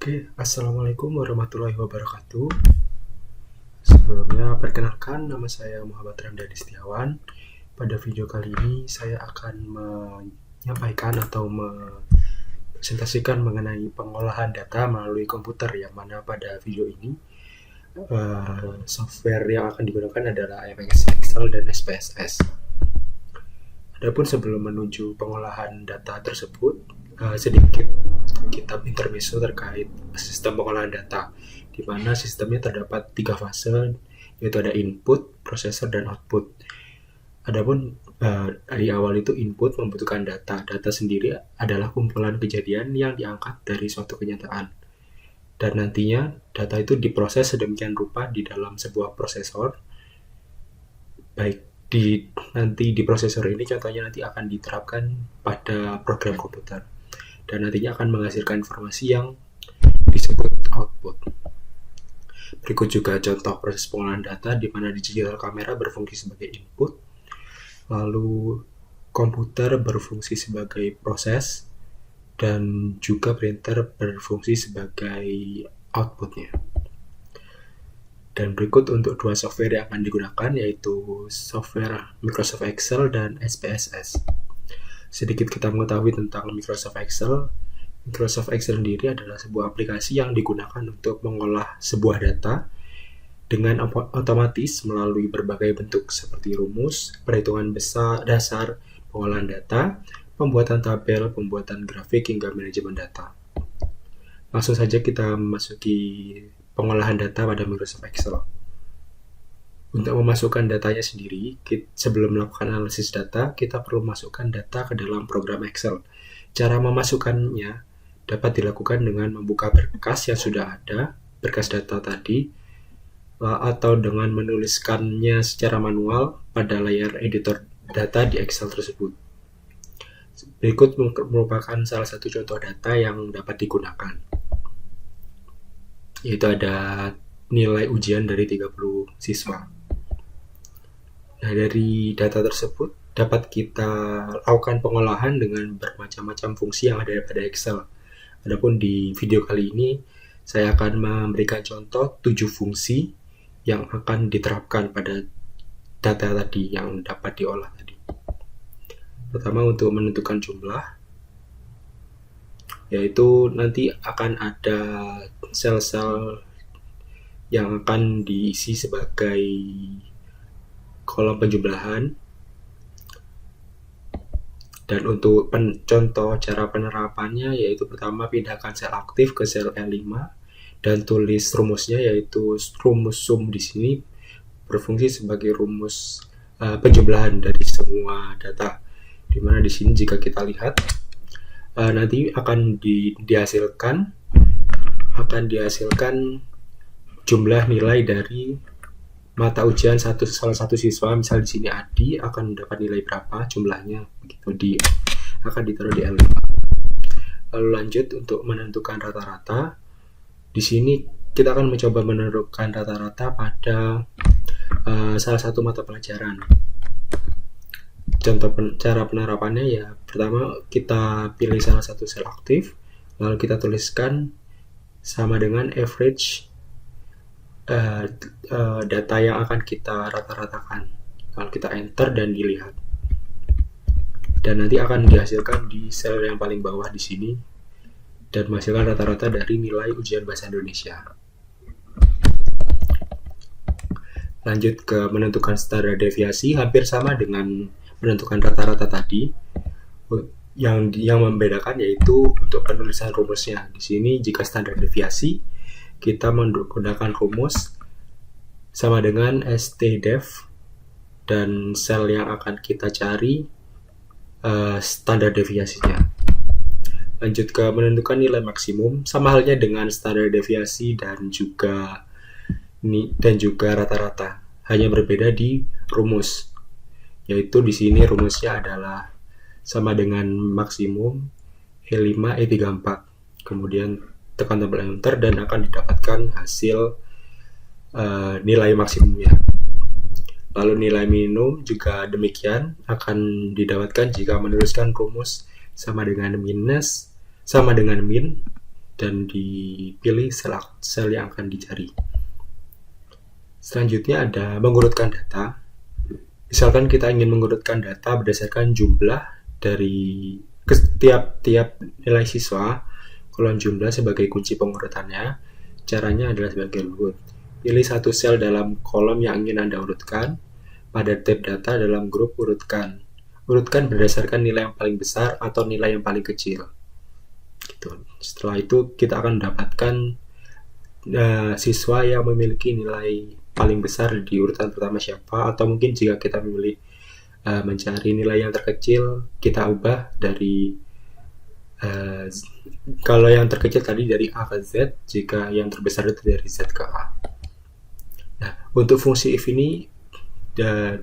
Oke, Assalamualaikum warahmatullahi wabarakatuh. Sebelumnya, perkenalkan nama saya Muhammad Ramdhani Setiawan. Pada video kali ini, saya akan menyampaikan atau mempresentasikan mengenai pengolahan data melalui komputer, yang mana pada video ini software yang akan digunakan adalah MS Excel dan SPSS. Adapun sebelum menuju pengolahan data tersebut, sedikit kita intermezzo terkait sistem pengolahan data, di mana sistemnya terdapat 3 fase, yaitu ada input, processor, dan output. Adapun dari awal itu input membutuhkan data. Data sendiri adalah kumpulan kejadian yang diangkat dari suatu kenyataan. Dan nantinya data itu diproses sedemikian rupa di dalam sebuah prosesor. Baik nanti di prosesor ini contohnya nanti akan diterapkan pada program komputer. Dan nantinya akan menghasilkan informasi yang disebut output. Berikut juga contoh proses pengolahan data di mana digital kamera berfungsi sebagai input, lalu komputer berfungsi sebagai proses, dan juga printer berfungsi sebagai outputnya. Dan berikut untuk dua software yang akan digunakan, yaitu software Microsoft Excel dan SPSS. Sedikit kita mengetahui tentang Microsoft Excel. Microsoft Excel sendiri adalah sebuah aplikasi yang digunakan untuk mengolah sebuah data dengan otomatis melalui berbagai bentuk seperti rumus, perhitungan dasar, pengolahan data, pembuatan tabel, pembuatan grafik, hingga manajemen data. Langsung saja kita memasuki pengolahan data pada Microsoft Excel. Untuk memasukkan datanya sendiri, sebelum melakukan analisis data, kita perlu masukkan data ke dalam program Excel. Cara memasukkannya dapat dilakukan dengan membuka berkas yang sudah ada, berkas data tadi, atau dengan menuliskannya secara manual pada layar editor data di Excel tersebut. Berikut merupakan salah satu contoh data yang dapat digunakan, yaitu ada nilai ujian dari 30 siswa. Nah, dari data tersebut dapat kita lakukan pengolahan dengan bermacam-macam fungsi yang ada pada Excel. Adapun di video kali ini, saya akan memberikan contoh 7 fungsi yang akan diterapkan pada data tadi yang dapat diolah tadi. Pertama, untuk menentukan jumlah, yaitu nanti akan ada sel-sel yang akan diisi sebagai kolom penjumlahan. Dan untuk contoh cara penerapannya, yaitu pertama, pindahkan sel aktif ke sel L5 dan tulis rumusnya, yaitu rumus sum di sini berfungsi sebagai rumus penjumlahan dari semua data. Dimana di sini jika kita lihat nanti akan dihasilkan jumlah nilai dari mata ujian salah satu siswa. Misal di sini Adi akan mendapat nilai berapa jumlahnya, begitu akan ditaruh di L5. Lalu lanjut untuk menentukan rata-rata. Di sini kita akan mencoba menentukan rata-rata pada salah satu mata pelajaran. Contoh cara penerapannya, ya pertama kita pilih salah satu sel aktif, lalu kita tuliskan sama dengan average data yang akan kita rata-ratakan. Lalu kita enter dan dilihat, dan nanti akan dihasilkan di sel yang paling bawah di sini dan menghasilkan rata-rata dari nilai ujian bahasa Indonesia. Lanjut ke menentukan standar deviasi, hampir sama dengan menentukan rata-rata tadi. Yang membedakan yaitu untuk penulisan rumusnya. Di sini jika standar deviasi, kita menggunakan rumus sama dengan stdef, dan sel yang akan kita cari standar deviasinya. Lanjut ke menentukan nilai maksimum, sama halnya dengan standar deviasi dan juga rata-rata, hanya berbeda di rumus, yaitu di sini rumusnya adalah sama dengan maksimum E5 E34. Kemudian tekan tombol enter dan akan didapatkan hasil nilai maksimumnya. Lalu nilai minimum juga demikian, akan didapatkan jika menuliskan rumus sama dengan min, dan dipilih sel yang akan dicari. Selanjutnya ada mengurutkan data. Misalkan kita ingin mengurutkan data berdasarkan jumlah dari tiap nilai siswa, kolom jumlah sebagai kunci pengurutannya. Caranya adalah sebagai berikut. Pilih satu sel dalam kolom yang ingin Anda urutkan. Pada tab data dalam grup urutkan. Urutkan berdasarkan nilai yang paling besar atau nilai yang paling kecil. Gitu. Setelah itu kita akan mendapatkan siswa yang memiliki nilai paling besar di urutan pertama siapa, atau mungkin jika kita memilih mencari nilai yang terkecil, kita ubah dari kalau yang terkecil tadi dari A ke Z, jika yang terbesar itu dari Z ke A. Nah, untuk fungsi if ini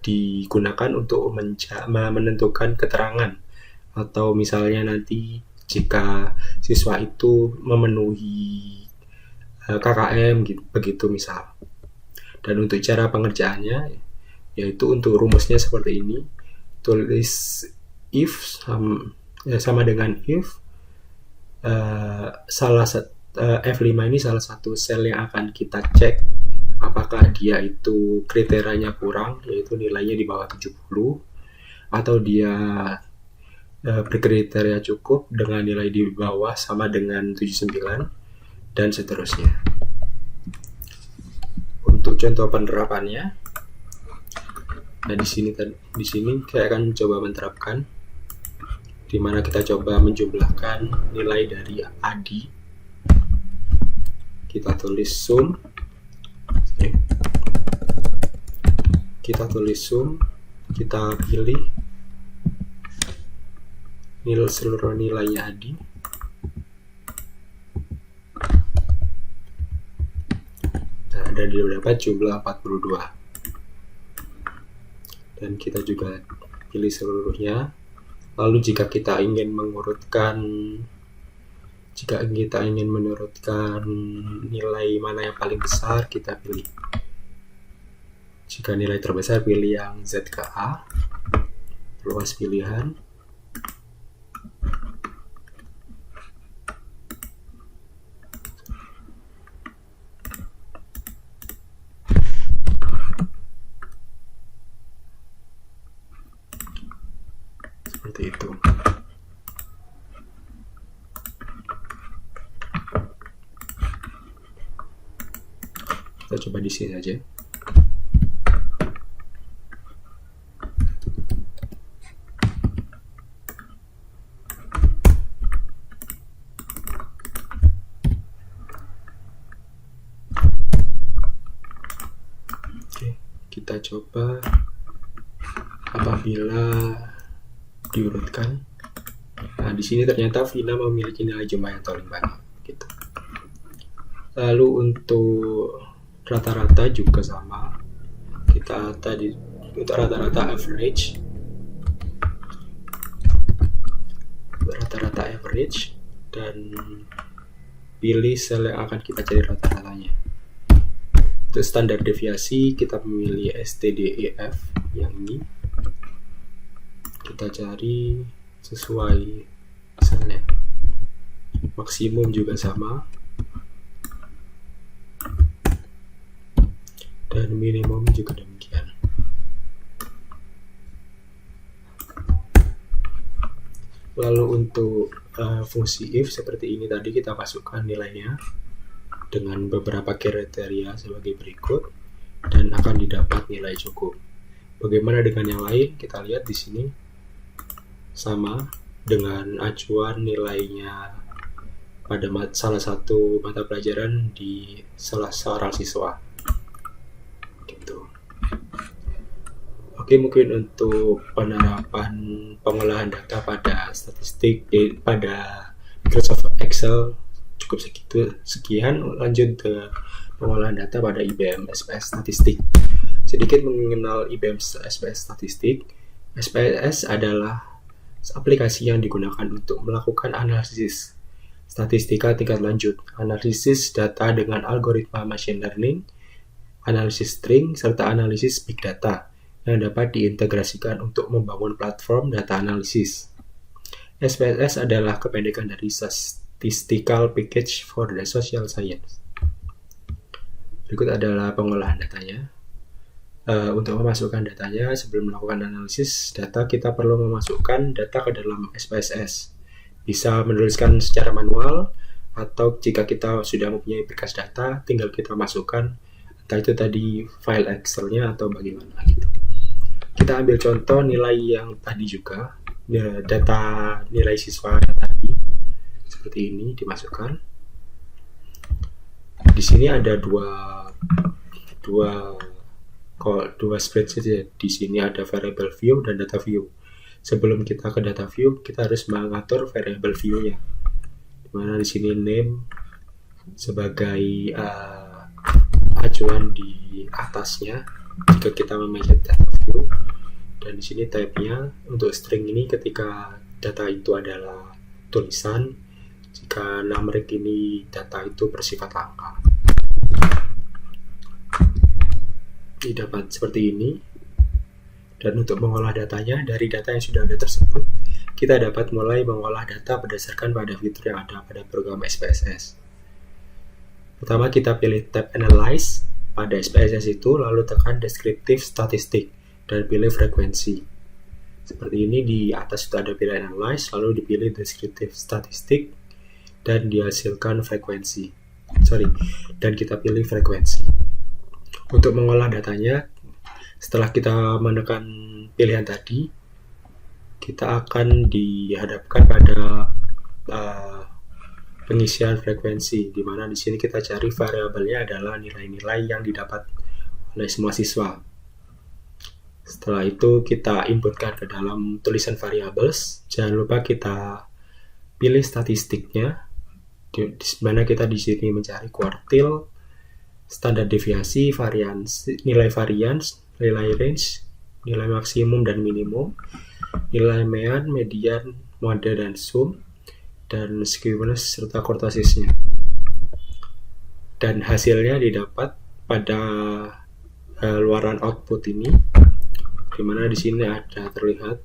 digunakan untuk menentukan keterangan, atau misalnya nanti jika siswa itu memenuhi KKM gitu, begitu misal. Dan untuk cara pengerjaannya, yaitu untuk rumusnya seperti ini. Tulis if sama dengan if F5 ini salah satu sel yang akan kita cek apakah dia itu kriterianya kurang, yaitu nilainya di bawah 70, atau dia berkriteria cukup dengan nilai di bawah sama dengan 79, dan seterusnya. Untuk contoh penerapannya, nah di sini saya akan coba menerapkan, di mana kita coba menjumlahkan nilai dari Adi. Kita tulis sum, kita pilih seluruh nilainya Adi. Nah, dan didapat jumlah 42. Dan kita juga pilih seluruhnya. Lalu jika kita ingin menurutkan nilai mana yang paling besar, kita pilih. Jika nilai terbesar, pilih yang Z ke A. Luas pilihan. Seperti itu. Kita coba di sini saja. Oke, kita coba apabila diurutkan. Nah, di sini ternyata Vina memiliki nilai jumlah yang paling banyak gitu. Lalu untuk rata-rata juga sama. Kita tadi untuk rata-rata average dan pilih sel yang akan kita cari rata-ratanya. Untuk standar deviasi kita memilih STDEF yang ini. Kita cari sesuai selnya. Maksimum juga sama, dan minimum juga demikian. Lalu untuk fungsi if seperti ini tadi, kita masukkan nilainya dengan beberapa kriteria sebagai berikut, dan akan didapat nilai cukup. Bagaimana dengan yang lain? Kita lihat di sini. Sama dengan acuan nilainya pada salah satu mata pelajaran di salah seorang siswa gitu. Oke, mungkin untuk penerapan pengolahan data pada statistik pada Microsoft Excel cukup sekian. Lanjut ke pengolahan data pada IBM SPS Statistik. Sedikit mengenal IBM SPS Statistik. SPS adalah aplikasi yang digunakan untuk melakukan analisis statistika tingkat lanjut, analisis data dengan algoritma machine learning, analisis string, serta analisis big data yang dapat diintegrasikan untuk membangun platform data analisis. SPSS adalah kependekan dari Statistical Package for the Social Science. Berikut adalah pengolahan datanya. Untuk memasukkan datanya, sebelum melakukan analisis data, kita perlu memasukkan data ke dalam SPSS. Bisa menuliskan secara manual, atau jika kita sudah mempunyai berkas data, tinggal kita masukkan, entah itu tadi file Excel-nya atau bagaimana gitu. Kita ambil contoh nilai yang tadi juga, data nilai siswa yang tadi, seperti ini dimasukkan. Di sini ada dua spreadsheet ya. Di sini ada variable view dan data view. Sebelum kita ke data view, kita harus mengatur variable view-nya. Dimana di sini name sebagai acuan di atasnya jika kita memanage data view, dan di sini type-nya untuk string ini ketika data itu adalah tulisan, jika numeric ini data itu bersifat angka. Dapat seperti ini. Dan untuk mengolah datanya, dari data yang sudah ada tersebut, kita dapat mulai mengolah data berdasarkan pada fitur yang ada pada program SPSS. Pertama, kita pilih tab Analyze pada SPSS itu, lalu tekan Descriptive Statistic dan pilih frekuensi. Seperti ini, di atas itu ada pilihan Analyze, lalu dipilih Descriptive Statistic dan dihasilkan frekuensi. Dan kita pilih frekuensi. Untuk mengolah datanya, setelah kita menekan pilihan tadi, kita akan dihadapkan pada pengisian frekuensi, di mana di sini kita cari variabelnya adalah nilai-nilai yang didapat oleh semua siswa. Setelah itu kita inputkan ke dalam tulisan variables. Jangan lupa kita pilih statistiknya, di mana kita di sini mencari kuartil, standar deviasi, nilai varians, nilai range, nilai maksimum dan minimum, nilai mean, median, mode dan sum, dan skewness serta kurtosisnya. Dan hasilnya didapat pada luaran output ini, dimana di sini ada terlihat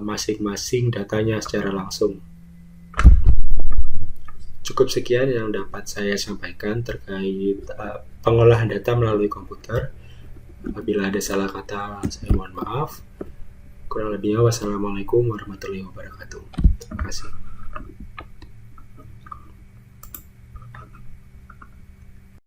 masing-masing datanya secara langsung. Cukup sekian yang dapat saya sampaikan terkait pengolahan data melalui komputer. Apabila ada salah kata, saya mohon maaf. Kurang lebihnya, wassalamualaikum warahmatullahi wabarakatuh. Terima kasih.